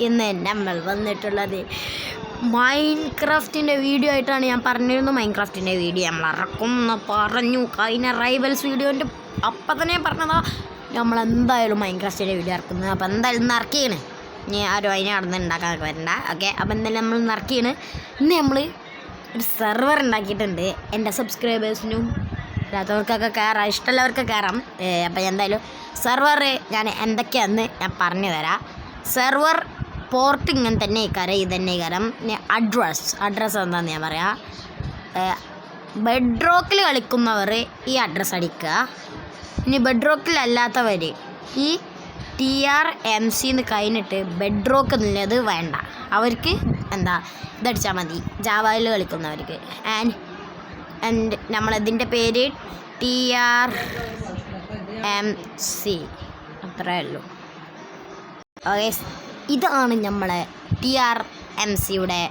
ഇന്ന് നമ്മൾ വന്നിട്ടുള്ളത് മൈൻക്രാഫ്റ്റിൻ്റെ വീഡിയോ ആയിട്ടാണ്. ഞാൻ പറഞ്ഞിരുന്നു മൈൻക്രാഫ്റ്റിൻ്റെ വീഡിയോ നമ്മൾ ഇറക്കും എന്ന് പറഞ്ഞു. കഴിഞ്ഞ റൈവൽസ് വീഡിയോൻ്റെ അപ്പം തന്നെ പറഞ്ഞതാ നമ്മളെന്തായാലും മൈൻക്രാഫ്റ്റിൻ്റെ വീഡിയോ ഇറക്കുന്നത്. അപ്പോൾ എന്തായാലും ഇന്ന് ഇറക്കിയാണ്. ഇനി ആരും അതിനെ നടന്ന് ഉണ്ടാക്കാനൊക്കെ വരണ്ട. ഓക്കെ, അപ്പോൾ എന്തായാലും നമ്മൾ ഇന്ന് ഇറക്കിയാണ്. ഇന്ന് നമ്മൾ ഒരു സെർവർ ഉണ്ടാക്കിയിട്ടുണ്ട്. എൻ്റെ സബ്സ്ക്രൈബേഴ്സിനും അല്ലാത്തവർക്കൊക്കെ കയറാം, ഇഷ്ടമുള്ളവർക്ക് കയറാം. അപ്പോൾ എന്തായാലും സെർവർ ഞാൻ എന്തൊക്കെയാണെന്ന് ഞാൻ പറഞ്ഞു തരാം. സെർവർ പോർട്ട് ഇങ്ങനെ തന്നെ കരം ഇത് തന്നെ കരം. അഡ്രസ്സ് എന്താണെന്ന് ഞാൻ പറയാം. ബെഡ് റോക്കിൽ കളിക്കുന്നവർ ഈ അഡ്രസ്സ് അടിക്കുക. ഇനി ബെഡ് റോക്കിലല്ലാത്തവർ ഈ TRMC എന്ന് കഴിഞ്ഞിട്ട് ബെഡ് റോക്ക് എന്നുള്ളത് വേണ്ട. അവർക്ക് ഇതടിച്ചാൽ മതി, ജാവയിൽ കളിക്കുന്നവർക്ക്. ആൻഡ് നമ്മളതിൻ്റെ പേര് TRMC അത്രയേ ഉള്ളൂ. ഓക്കെ, ഇതാണ് നമ്മളെ TRMCയുടെ.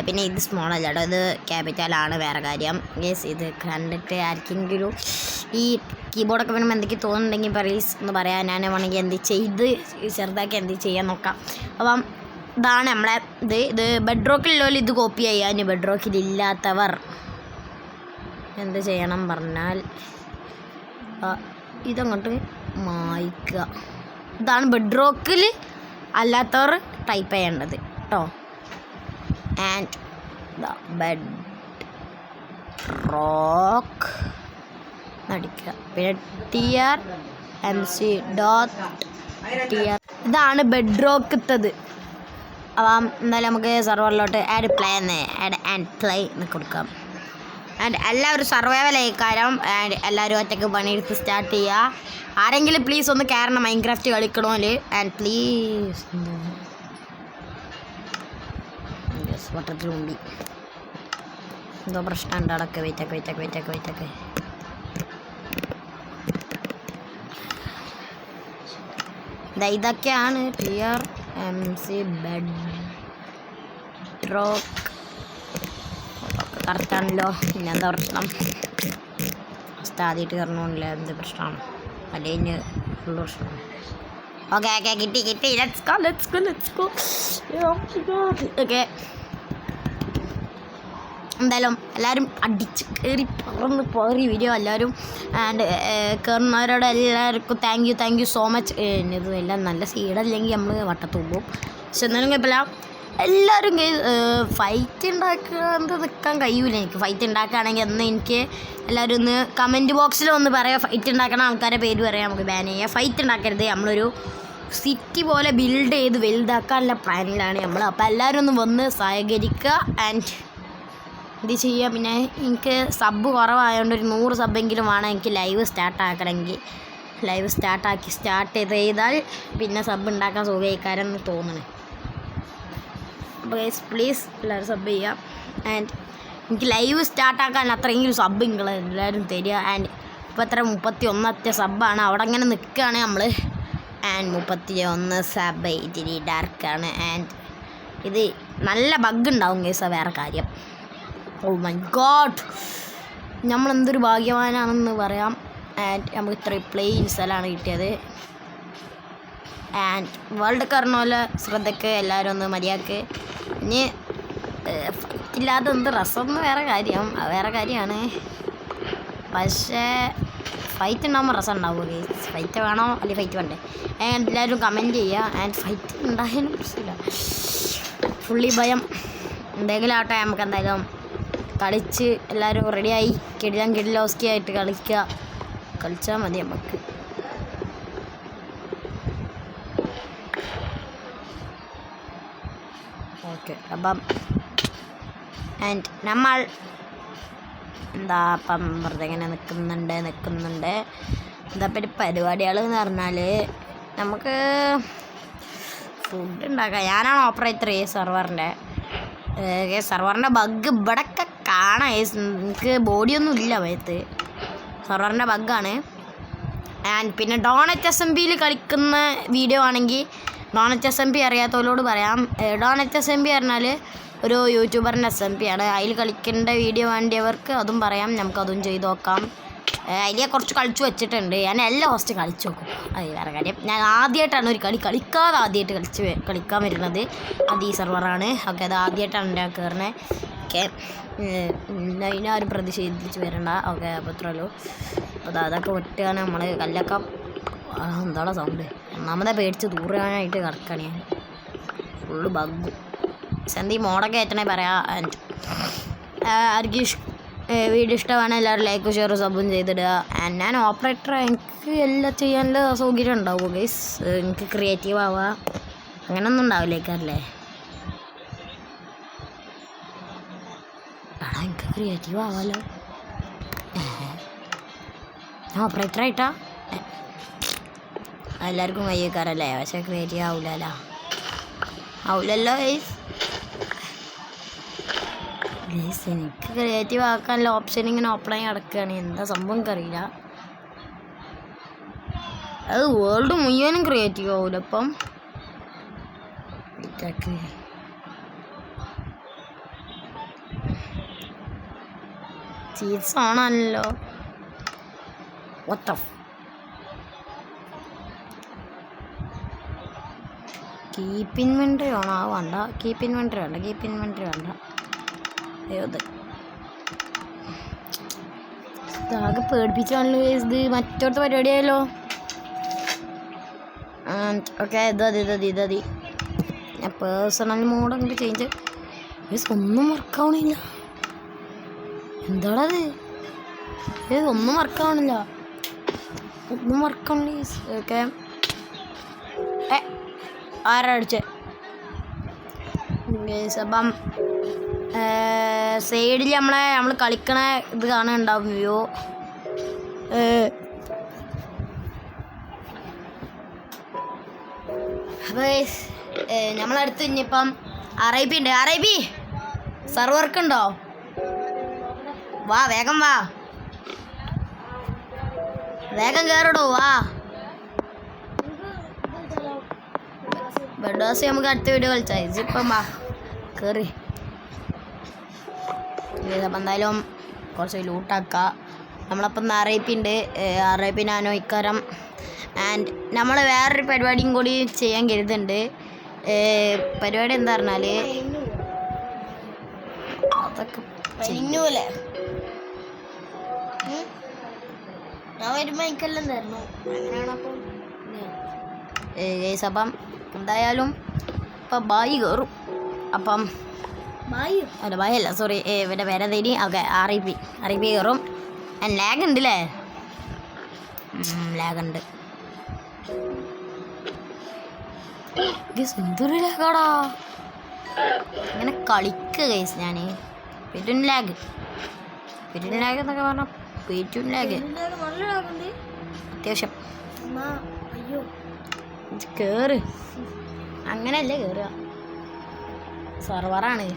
പിന്നെ ഇത് സ്മോൾ അല്ല കേട്ടോ, ഇത് ക്യാപിറ്റലാണ്. വേറെ കാര്യം യെസ്, ഇത് കണ്ടിട്ട് ആർക്കെങ്കിലും ഈ കീബോർഡൊക്കെ വരുമ്പോൾ എന്തൊക്കെ തോന്നുന്നുണ്ടെങ്കിൽ പ്ലീസ് ഒന്ന് പറയാം. ഞാൻ വേണമെങ്കിൽ എന്ത് ചെയ്ത് ചെറുതാക്കി എന്ത് ചെയ്യാൻ നോക്കാം. അപ്പം ഇതാണ് നമ്മളെ ഇത് ബെഡ് റോക്കിലുള്ളവർ ഇത് കോപ്പി ചെയ്യാൻ. ബെഡ് റോക്കിലില്ലാത്തവർ എന്ത് ചെയ്യണം പറഞ്ഞാൽ ഇതങ്ങോട്ട് മായ്ക്കുക. ഇതാണ് ബെഡ് റോക്കിൽ അല്ലാത്തവർ ടൈപ്പ് ചെയ്യേണ്ടത് കേട്ടോ. ആൻഡ് ബെഡ് റോക്ക് അടിക്കുക. പിന്നെ TRMC.tr ഇതാണ് ബെഡ് റോക്ക് ഇട്ടത്. അപ്പം എന്തായാലും നമുക്ക് സെർവറിലോട്ട് ആഡ് പ്ലേ എന്ന് കൊടുക്കാം. ആൻഡ് എല്ലാവരും സർവൈവൽ ആയിക്കാരം. ആൻഡ് എല്ലാവരും ഒറ്റയ്ക്ക് പണിയെടുത്ത് സ്റ്റാർട്ട് ചെയ്യുക. ആരെങ്കിലും പ്ലീസ് ഒന്ന് കയറണം മൈൻക്രാഫ്റ്റ് കളിക്കണമല്ലോ. ആൻഡ് പ്ലീസ് വട്ടത്തിൽ മുമ്പി എന്തോ പ്രശ്നമുണ്ട് അടക്കെ. വെയിറ്റൊക്കെ ഇതൊക്കെയാണ് TRMC ബെഡ് റോക്ക്. കറക്റ്റാണല്ലോ. പിന്നെ എന്താ പ്രശ്നം? ഫസ്റ്റ് ആദ്യമായിട്ട് കയറണമില്ല, എന്ത് പ്രശ്നമാണ്? അല്ലെങ്കിൽ ഫുൾ പ്രശ്നമാണ്. ഓക്കെ കിട്ടി. Let's go. ഓക്കെ, എന്തായാലും എല്ലാവരും അടിച്ച് കയറി പറന്ന് പോറി വീഡിയോ എല്ലാവരും. ആൻഡ് കയറുന്നവരോട് എല്ലാവർക്കും താങ്ക് യു സോ മച്ച്. ഇത് എല്ലാം നല്ല സീഡല്ലെങ്കിൽ നമ്മൾ വട്ടത്തുമ്പോവും. പക്ഷെ എന്നാലും കുഴപ്പമില്ല. എല്ലാവരും ഫൈറ്റ് ഉണ്ടാക്കാണ്ട് നിൽക്കാൻ കഴിയൂല എനിക്ക്. ഫൈറ്റ് ഉണ്ടാക്കുകയാണെങ്കിൽ എന്ന് എനിക്ക് എല്ലാവരും ഒന്ന് കമൻറ്റ് ബോക്സിൽ ഒന്ന് പറയാം. ഫൈറ്റ് ഉണ്ടാക്കണ ആൾക്കാരെ പേര് പറയാം, നമുക്ക് ബാൻ ചെയ്യാം. ഫൈറ്റ് ഉണ്ടാക്കരുത്. നമ്മളൊരു സിറ്റി പോലെ ബിൽഡ് ചെയ്ത് വലുതാക്കാനുള്ള പ്ലാനിലാണ് നമ്മൾ. അപ്പോൾ എല്ലാവരും ഒന്ന് വന്ന് സഹകരിക്കുക. ആൻഡ് ഇത് ചെയ്യുക. പിന്നെ എനിക്ക് സബ് കുറവായതുകൊണ്ട് ഒരു 100 സബ്ബെങ്കിലും വേണം എനിക്ക് ലൈവ് സ്റ്റാർട്ടാക്കണമെങ്കിൽ. ലൈവ് സ്റ്റാർട്ട് ചെയ്താൽ പിന്നെ സബ് ഉണ്ടാക്കാൻ സുഖമായിക്കാരെന്ന് തോന്നണേ. അപ്പോൾ പ്ലീസ് എല്ലാവരും സബ് ചെയ്യുക. ആൻഡ് എനിക്ക് ലൈവ് സ്റ്റാർട്ടാക്കാൻ അത്രയെങ്കിലും സബ് നിങ്ങൾ എല്ലാവരും തരിക. ആൻഡ് ഇപ്പോൾ എത്ര 31 സബ്ബാണ്. അവിടെ അങ്ങനെ നിൽക്കുകയാണ് നമ്മൾ. ആൻഡ് 31 സബ് ഇത്തിരി ഡാർക്കാണ്. ആൻഡ് ഇത് നല്ല ബഗ് ഉണ്ടാവും കേസ്, വേറെ കാര്യം. ഓ മൈ ഗോഡ്, നമ്മളെന്തൊരു ഭാഗ്യവാനാണെന്ന് പറയാം. ആൻഡ് നമുക്ക് ഇത്ര പ്ലെയിൻ സ്ഥലമാണ് കിട്ടിയത്. ആൻഡ് വേൾഡ് കയറുന്ന പോലെ ശ്രദ്ധയ്ക്ക് എല്ലാവരും ഒന്ന് മര്യാദക്ക്. ഇനി ഫൈറ്റില്ലാതെ എന്ത് രസം എന്ന് വേറെ കാര്യമാണ്. പക്ഷേ ഫൈറ്റ് ഉണ്ടാകുമ്പോൾ രസം ഉണ്ടാവുമോ? ഫൈറ്റ് വേണോ അല്ലെങ്കിൽ ഫൈറ്റ് വേണ്ടേ? ആൻഡ് എല്ലാവരും കമൻറ്റ് ചെയ്യുക. ആൻഡ് ഫൈറ്റ് ഉണ്ടായാലും പ്രശ്നമില്ല, ഫുള്ളി ഭയം എന്തെങ്കിലും ആവട്ടെ. നമുക്ക് എന്തായാലും കളിച്ച് എല്ലാവരും റെഡിയായി കിടിലോസ്കി ആയിട്ട് കളിച്ചാൽ മതി നമുക്ക്. ഓക്കെ, അപ്പം ആൻഡ് നമ്മൾ ഇപ്പം വെറുതെ ഇങ്ങനെ നിൽക്കുന്നുണ്ട്. എന്താ പരിപാടികൾ എന്ന് പറഞ്ഞാൽ നമുക്ക് ഫുഡ് ഉണ്ടാക്കാം. ഞാനാണ് ഓപ്പറേറ്റർ ഈ സെർവറിൻ്റെ ബഗ് ഇവിടെയൊക്കെ കാണാം. എനിക്ക് ബോഡിയൊന്നും ഇല്ല വയത്ത്. സെർവറിൻ്റെ ബഗ്ഗാണ്. ആൻഡ് പിന്നെ ഡോണറ്റ് SMPയിൽ കളിക്കുന്ന വീഡിയോ ആണെങ്കിൽ ഡോണറ്റ് SMP അറിയാത്തവരോട് പറയാം. ഡോണറ്റ് SMP പറഞ്ഞാൽ ഒരു യൂട്യൂബറിൻ്റെ SMP ആണ്. അതിൽ കളിക്കേണ്ട വീഡിയോ വേണ്ടിയവർക്ക് അതും പറയാം, നമുക്കതും ചെയ്ത് നോക്കാം. അതിലെ കുറച്ച് കളിച്ചു വെച്ചിട്ടുണ്ട്. ഞാൻ എല്ലാ ഫസ്റ്റ് കളിച്ചു നോക്കും. അത് വേറെ കാര്യം. ഞാൻ ആദ്യമായിട്ടാണ് ഒരു കളിക്കാതെ ആദ്യമായിട്ട് കളിക്കാൻ വരുന്നത്. അത് ഈ സെർവറാണ്. ഓക്കെ, അത് ആദ്യമായിട്ടാണ് ഞാൻ കയറുന്നത്. ഓക്കെ, അതിനാരും പ്രതിഷേധിച്ച് വരണ്ട. ഓക്കെ, അപ്പോൾ ഇത്രയുള്ളൂ. അപ്പോൾ അതൊക്കെ വെട്ടുകയാണ് നമ്മൾ. കല്ലൊക്കെ എന്താണ് സൗണ്ട്? ഒന്നാമതെ പേടിച്ച് ദൂരാനായിട്ട് കിടക്കുകയാണ് ഞാൻ. ഫുള്ള് ബഗ്ഗും. സന്ധി മോഡൊക്കെ ഏറ്റണേ പറയാം. ആർക്കും വീഡിയോ ഇഷ്ടമാണ് എല്ലാവരും ലൈക്കും ഷെയറും സബും ചെയ്തിടുക. ഞാൻ ഓപ്പറേറ്റർ, എനിക്ക് എല്ലാം ചെയ്യാനുള്ള സൗകര്യം ഉണ്ടാവുമോ ഗൈസ്? എനിക്ക് ക്രിയേറ്റീവ് ആവുക അങ്ങനെയൊന്നും ഉണ്ടാവില്ലേക്കല്ലേ? എടാ, എനിക്ക് ക്രിയേറ്റീവ് ആവാമല്ലോ. ഞാൻ ഓപ്പറേറ്റർ ആയിട്ടാ എല്ലാവർക്കും കൈ വെക്കാറല്ലേ? പക്ഷേ ക്രിയേറ്റീവ് ആവില്ലല്ലോ. ഗൈസ്, എനിക്ക് ക്രിയേറ്റീവ് ആക്കാനുള്ള ഓപ്ഷൻ ഇങ്ങനെ ഓപ്പണായി കിടക്കുകയാണ്. എന്താ സംഭവം എനിക്കറിയില്ല. അത് വേൾഡ് മുഴുവനും ക്രിയേറ്റീവ് ആവില്ല. അപ്പം ചീറ്റ്സ് ഓണാണല്ലോ. കീപ്പ് ഇൻവെൻട്രി ഓണോ? വേണ്ട, കീപ്പ് ഇൻവെൻട്രി വേണ്ട. ആകെ പേടിപ്പിച്ചാണല്ലോ ഇത്. മറ്റോടത്തെ പരിപാടിയായല്ലോ. ഓക്കെ, ഇതതി ഞാൻ പേഴ്സണൽ മോഡ് അങ്ങോട്ട് ചേഞ്ച്. ഒന്നും വർക്കാവണില്ല. എന്താണത്? ഒന്നും വർക്കാവണില്ല. ഓക്കെ, ആരാ അടിച്ചേ? അപ്പം സൈഡിൽ നമ്മൾ കളിക്കണ ഇത് കാണുന്നുണ്ടാവും. വ്യൂ അപ്പോൾ നമ്മളടുത്ത് ഇനിയിപ്പം RIP ഉണ്ട്. RIP സർവർക്ക് ഉണ്ടോ? വാ, വേഗം വാ, വേഗം കയറിടോ. വാ, ബെഡോസ് നമുക്ക് അടുത്ത വീഡിയോ കളിച്ചാൽ ഇതിപ്പം വാ കയറി. അപ്പം എന്തായാലും കുറച്ച് ലൂട്ടാക്കുക. നമ്മളപ്പം RIP ഉണ്ട്. RIP നാനോ ഇക്കാരം. ആൻഡ് നമ്മൾ വേറൊരു പരിപാടിയും കൂടി ചെയ്യാൻ കരുതുന്നുണ്ട്. പരിപാടി എന്താ പറഞ്ഞാൽ അതൊക്കെ ചെയ്യുന്നൂല്ലേ? ഞാൻ വരുമ്പോൾ എനിക്കെല്ലാം തരണം. അങ്ങനെയാണ്. അപ്പം എന്തായാലും ഇപ്പം ബായി കയറും. അപ്പം അല്ല, ബായല്ല, സോറി, ഇവൻ്റെ പേരെ തേടി. ഓക്കെ, RIP കയറും. ലാഗ് ഉണ്ട് അല്ലേ? ലാഗുണ്ട്. എന്തൊരു ലാഗാടാ! ഇങ്ങനെ കളിക്കുക ഗൈസ് ഞാൻ. പെരും ലാഗ് എന്നൊക്കെ പറഞ്ഞാൽ പെരും ലാഗ് അത്യാവശ്യം. കയറ്, അങ്ങനെയല്ലേ കയറുക. സർവറാണ്.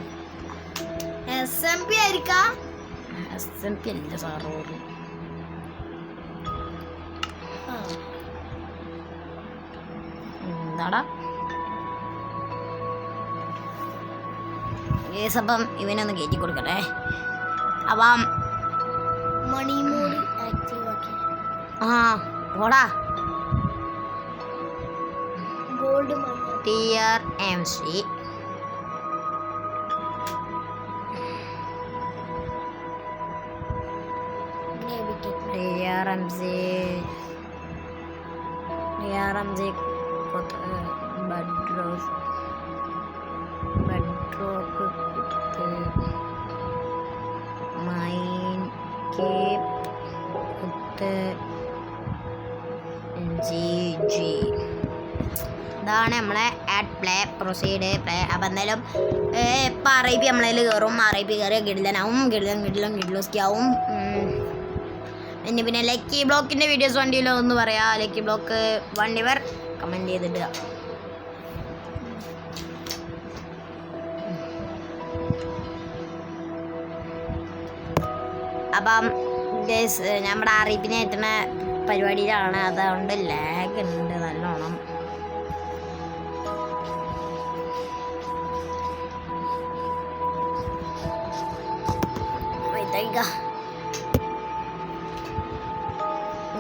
SMP ആയിരിക്കാം. SMP അല്ല സർവർ. എന്താടാ? അപ്പം ഇവനൊന്ന് കയറ്റി കൊടുക്കട്ടെ. അപ്പം മണി മോഡ് ആക്റ്റീവ് ആക്കി. ഓടാ. Gold TRMC bedrock mine keep GG. ഇതാണ് നമ്മളെ ആഡ് പ്ലേ പ്രൊസീഡ് പ്ലേ. അപ്പം എന്തായാലും ഇപ്പം RIP നമ്മളതിൽ കയറും. RIP കയറിയ ഗിഡ്ലനാവും. ഗിഡ്ലോസ്കി ആവും. പിന്നെ ലക്കി ബ്ലോക്കിൻ്റെ വീഡിയോസ് വണ്ടിയിലോ ഒന്ന് പറയാം. ലക്കി ബ്ലോക്ക് 1 ഇവർ കമൻറ്റ് ചെയ്തിടുക. അപ്പം നമ്മുടെ RIPനെ എത്തുന്ന പരിപാടിയിലാണ്. അതുകൊണ്ട് ലാഗ് ഉണ്ട് നല്ലോണം.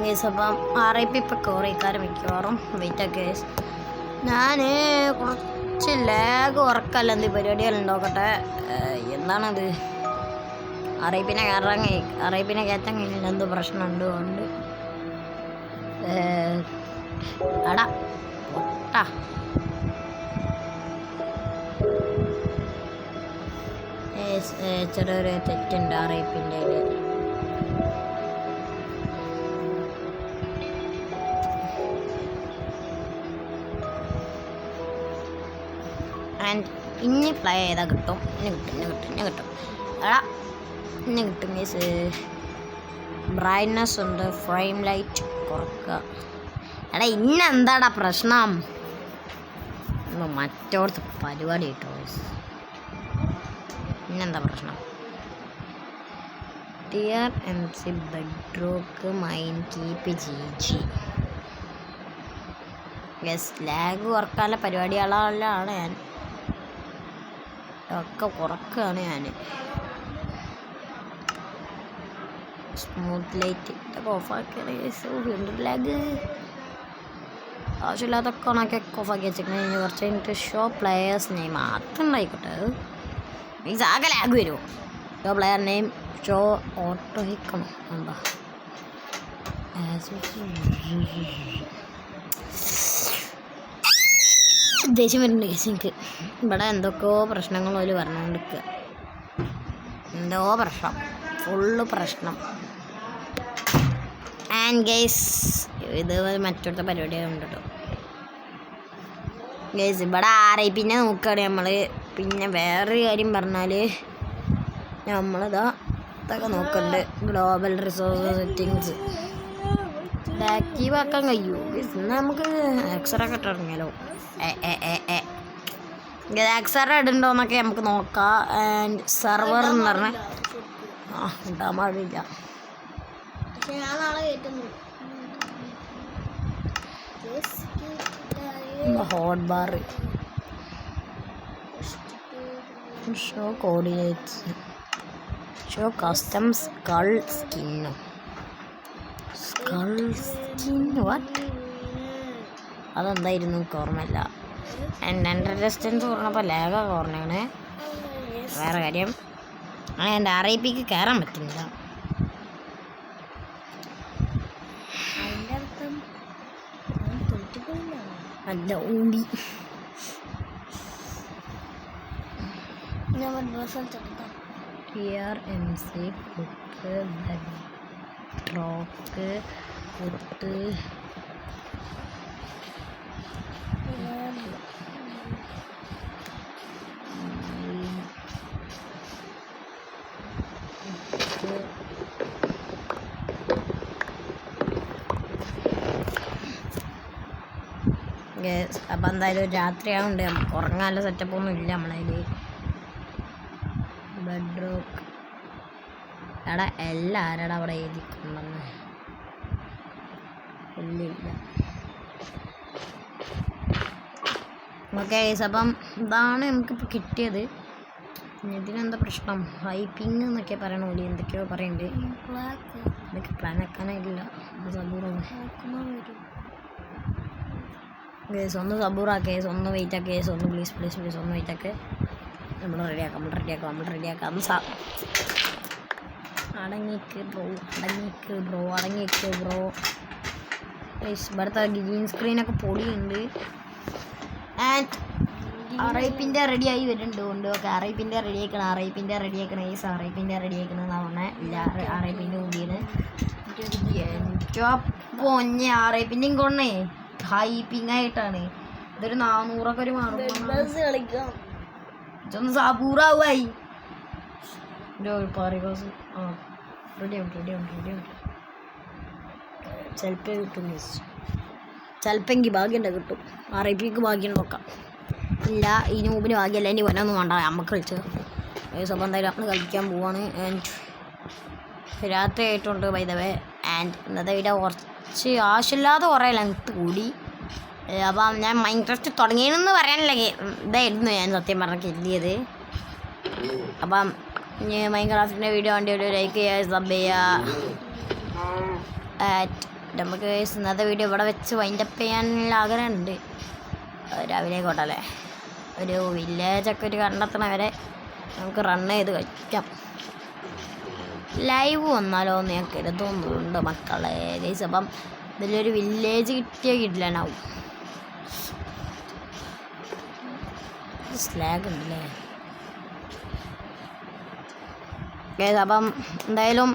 ഗേസ് അപ്പം RIP ഇപ്പം കുറേക്കാരം മിക്കവാറും വെയിറ്റ് ഗേസ് ഞാൻ കുറച്ച് ലാഗ് ഉറക്കല്ല എന്ത് പരിപാടികളുണ്ടോക്കട്ടെ എന്താണത് RIPനെ കയറ്റാൻ കഴിഞ്ഞില്ല എന്തോ പ്രശ്നമുണ്ട് കൊണ്ട് അടാ പൊട്ടാ ചെറിയൊരു തെറ്റുണ്ട് RIPൻ്റെ ആൻഡ് ഇനി പ്ലേ ചെയ്താൽ കിട്ടും ഇനി കിട്ടും എടാ ഇനി കിട്ടും മീൻസ് ബ്രൈറ്റ്നസ് ഉണ്ട് ഫ്രെയിം ലൈറ്റ് കുറക്കുക എടാ ഇന്നെന്താടാ പ്രശ്നം മറ്റോടത്ത് പരിപാടി കിട്ടോ ഇന്നെന്താ പ്രശ്നം TRMC bedrock mine keep GG yes lag കുറക്കാനുള്ള പരിപാടികളാണ് ഞാൻ ഒക്കെ കുറക്കുകയാണ് ഞാൻ സ്മൂത്ത് ലൈറ്റ് ഇതൊക്കെ ഓഫാക്കിയാണ് ലാഗ് ആവശ്യമില്ലാത്തൊക്കെ ഓണാക്കി ഓഫാക്കി വെച്ചിട്ടുണ്ടെങ്കിൽ കുറച്ച് കഴിഞ്ഞിട്ട് ഷോ പ്ലെയേഴ്സ് നെയിം മാത്രം ഉണ്ടായിക്കോട്ടെ മീൻസ് ആകെ ലാഗ് വരുമോ show player name show auto ഹിക്കണം എന്താ ദേഷ്യം വരുന്നുണ്ട് കേസ് എനിക്ക് ഇവിടെ എന്തൊക്കെയോ പ്രശ്നങ്ങൾ പോലും പറഞ്ഞുകൊണ്ടിരിക്കുക എന്തോ പ്രശ്നം ഫുള്ള് പ്രശ്നം ആൻഡ് ഗേസ് ഇത് മറ്റൊരു പരിപാടിയുണ്ട് കേട്ടോ ഗേസ് ഇവിടെ RIPനെ നോക്കുകയാണ് നമ്മൾ പിന്നെ വേറൊരു കാര്യം പറഞ്ഞാൽ നമ്മളിതാ ഇതൊക്കെ നോക്കുന്നുണ്ട് ഗ്ലോബൽ റിസോഴ്സ് സെറ്റിങ്സ് ആക്റ്റീവ് ആക്കാൻ കഴിയുമോ എന്നാൽ നമുക്ക് എക്സ്റേ ഒക്കെ ഇട്ടിറങ്ങിയാലോ എക്സ്റേ ഇടുന്നുണ്ടോയെന്നൊക്കെ നമുക്ക് നോക്കാം ആൻഡ് സെർവർ എന്ന് പറഞ്ഞാൽ ഇടാൻ പാടില്ല hot bar show coordinates show custom skull what അതെന്തായിരുന്നു എനിക്ക് ഓർമ്മയില്ല എൻ്റെ ഡിസ്റ്റൻസ് കുറഞ്ഞപ്പോൾ ലാഗ കുറഞ്ഞാണ് വേറെ കാര്യം എൻ്റെ RIPക്ക് കയറാൻ പറ്റുന്നില്ല അല്ല ഊമ്പി TRMC കുക്ക് ബെഡ്റോക്ക് കുത്ത് അപ്പം എന്തായാലും രാത്രിയാവുണ്ട് നമുക്ക് ഉറങ്ങാനുള്ള സെറ്റപ്പൊന്നും ഇല്ല നമ്മളതിൽ ബെഡ്റോക്ക് എടാ എല്ലാവരുടെ അവിടെ എഴുതിക്കൊണ്ടെന്ന് ഇല്ല ഓക്കെ അപ്പം ഇതാണ് നമുക്കിപ്പോൾ കിട്ടിയത് ഇതിനെന്താ പ്രശ്നം ഹൈപ്പിങ് എന്നൊക്കെ പറയണ പോലെ എന്തൊക്കെയോ പറയുന്നുണ്ട് ഇതൊക്കെ പ്ലാൻ ആക്കാനായിട്ടില്ല കേസ് ഒന്ന് സബൂറാക്കുക കേസ് ഒന്ന് വെയിറ്റ് ആക്കുക കേസ് ഒന്ന് പ്ലീസ് ഒന്ന് വെയിറ്റ് ആക്കുക നമ്മൾ റെഡിയാക്കാം ഒന്ന് അടങ്ങിക്ക് ബ്രോ ഇവിടുത്തെ ഗ്രീൻ സ്ക്രീനൊക്കെ പൊടിയുണ്ട് ആൻഡ് RIPൻ്റെ റെഡിയായി വരുന്നുണ്ട് കൊണ്ട് ഓക്കെ RIPൻ്റെ റെഡിയാക്കണം ഏസ് RIPൻ്റെ റെഡിയാക്കണമെന്നാണ് പറഞ്ഞത് ഇല്ല RIPൻ്റെ കൂടിയത് എൻ്റെ പൊന്നെ RIPൻ്റെയും കൊണ്ടേ ഹൈപ്പിങ് ആയിട്ടാണ് ഇതൊരു 400 ഒരു മാറും ഇതൊന്ന് സബൂറാവായി പാറികോസ് റെഡിയാവും ചിലപ്പോൾ കിട്ടും ചിലപ്പോൾ എനിക്ക് ഭാഗ്യമുണ്ട് കിട്ടും RIPക്ക് ഭാഗ്യം നോക്കാം ഇല്ല ഈ നൂബിന് ഭാഗ്യമല്ല ഇനി വനൊന്നും വേണ്ട നമുക്ക് കളിച്ച് സ്വന്തം എന്തായാലും നമ്മൾ കളിക്കാൻ പോവാണ് ആൻഡ് രാത്രി ആയിട്ടുണ്ട് ബൈ ദ വേ ആൻഡ് ഇന്നത്തെ വീഡിയോ കുറച്ച് ആവശ്യമില്ലാതെ കുറേ ലെങ്ത്ത് കൂടി അപ്പം ഞാൻ മൈൻക്രാഫ്റ്റ് തുടങ്ങിയെന്ന് പറയാനില്ല ഇതായിരുന്നു ഞാൻ സത്യം പറഞ്ഞ കരുതിയത് അപ്പം ഇനി മൈൻക്രാഫ്റ്റിൻ്റെ വീഡിയോ വേണ്ടി ഒരു ലൈക്ക് ചെയ്യുക സബ് ചെയ്യുക നമുക്ക് ഇന്നത്തെ വീഡിയോ ഇവിടെ വെച്ച് വൈൻഡപ്പ് ചെയ്യാനുള്ള ആഗ്രഹമുണ്ട്. രാവിലെ കോട്ടല്ലേ ഒരു വില്ലേജൊക്കെ ഒരു കണ്ടെത്തണ വരെ നമുക്ക് റൺ ചെയ്ത് കഴിക്കാം. ലൈവ് വന്നാലോ എന്ന് ഞാൻ കരുതുന്നുണ്ട് മക്കളെ. ഗൈസ് അപ്പം ഇതിലൊരു വില്ലേജ് കിട്ടില്ലാനാവും. സ്ലാഗ് ഉണ്ടല്ലേ ഗൈസ്. അപ്പം എന്തായാലും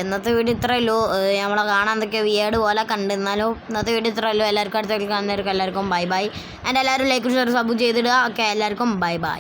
ഇന്നത്തെ വീഡിയോ ഇത്രയല്ലോ. നമ്മളെ കാണാൻ എന്തൊക്കെയോ വിയേഡ് പോലെ കണ്ട്. എന്നാലും ഇന്നത്തെ വീഡിയോ ഇത്രയല്ലോ. എല്ലാവർക്കും അടുത്ത കാണുന്നവർക്ക് എല്ലാവർക്കും ബൈ ബൈ. ആൻഡ് എല്ലാവരും ലൈക്ക് ഷെയർ സബ് ചെയ്തിടുക. ഓക്കെ, എല്ലാവർക്കും ബൈ ബൈ.